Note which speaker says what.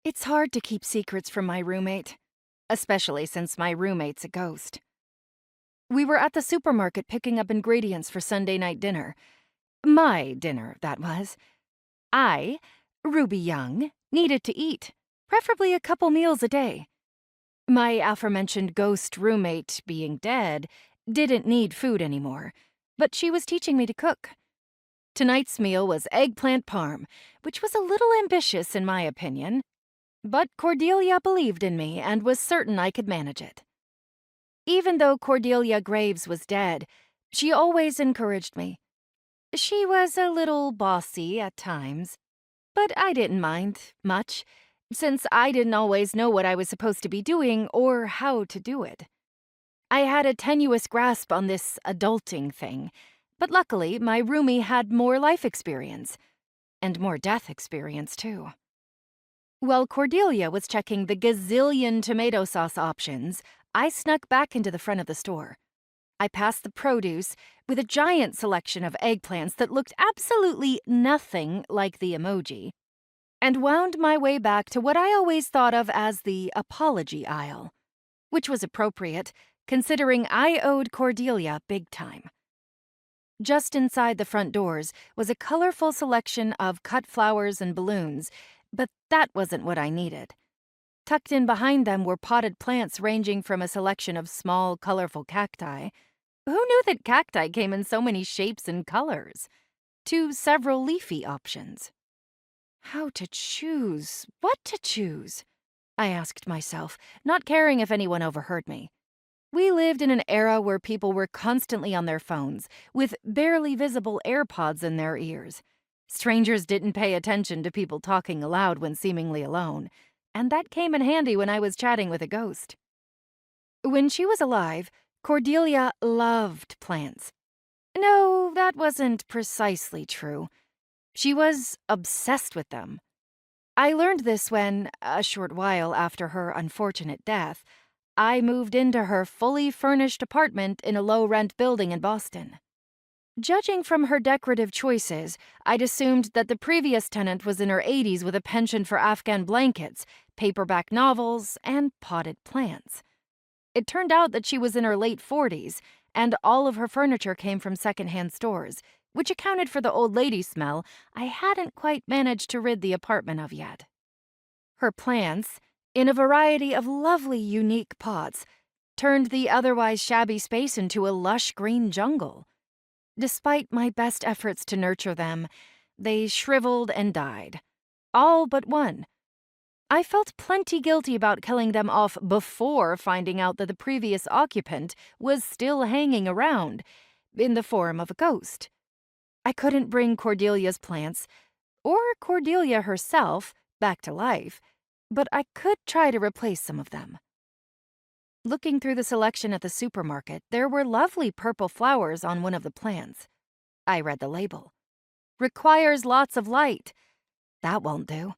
Speaker 1: It's hard to keep secrets from my roommate, especially since my roommate's a ghost. We were at the supermarket picking up ingredients for Sunday night dinner. My dinner, that was. I, Ruby Young, needed to eat, preferably a couple meals a day. My aforementioned ghost roommate, being dead, didn't need food anymore, but she was teaching me to cook. Tonight's meal was eggplant parm, which was a little ambitious in my opinion, but Cordelia believed in me and was certain I could manage it. Even though Cordelia Graves was dead, she always encouraged me. She was a little bossy at times, but I didn't mind much, since I didn't always know what I was supposed to be doing or how to do it. I had a tenuous grasp on this adulting thing, but luckily my roomie had more life experience, and more death experience too. While Cordelia was checking the gazillion tomato sauce options, I snuck back into the front of the store. I passed the produce with a giant selection of eggplants that looked absolutely nothing like the emoji, and wound my way back to what I always thought of as the apology aisle, which was appropriate, considering I owed Cordelia big time. Just inside the front doors was a colorful selection of cut flowers and balloons, but that wasn't what I needed. Tucked in behind them were potted plants ranging from a selection of small, colorful cacti. Who knew that cacti came in so many shapes and colors? To several leafy options. How to choose? What to choose? I asked myself, not caring if anyone overheard me. We lived in an era where people were constantly on their phones, with barely visible AirPods in their ears. Strangers didn't pay attention to people talking aloud when seemingly alone, and that came in handy when I was chatting with a ghost. When she was alive, Cordelia loved plants. No, that wasn't precisely true. She was obsessed with them. I learned this when, a short while after her unfortunate death, I moved into her fully furnished apartment in a low-rent building in Boston. Judging from her decorative choices, I'd assumed that the previous tenant was in her 80s with a penchant for Afghan blankets, paperback novels, and potted plants. It turned out that she was in her late 40s, and all of her furniture came from secondhand stores, which accounted for the old lady smell I hadn't quite managed to rid the apartment of yet. Her plants, in a variety of lovely, unique pots, turned the otherwise shabby space into a lush green jungle. Despite my best efforts to nurture them, they shriveled and died. All but one. I felt plenty guilty about killing them off before finding out that the previous occupant was still hanging around, in the form of a ghost. I couldn't bring Cordelia's plants, or Cordelia herself, back to life, but I could try to replace some of them. Looking through the selection at the supermarket, there were lovely purple flowers on one of the plants. I read the label. Requires lots of light. That won't do.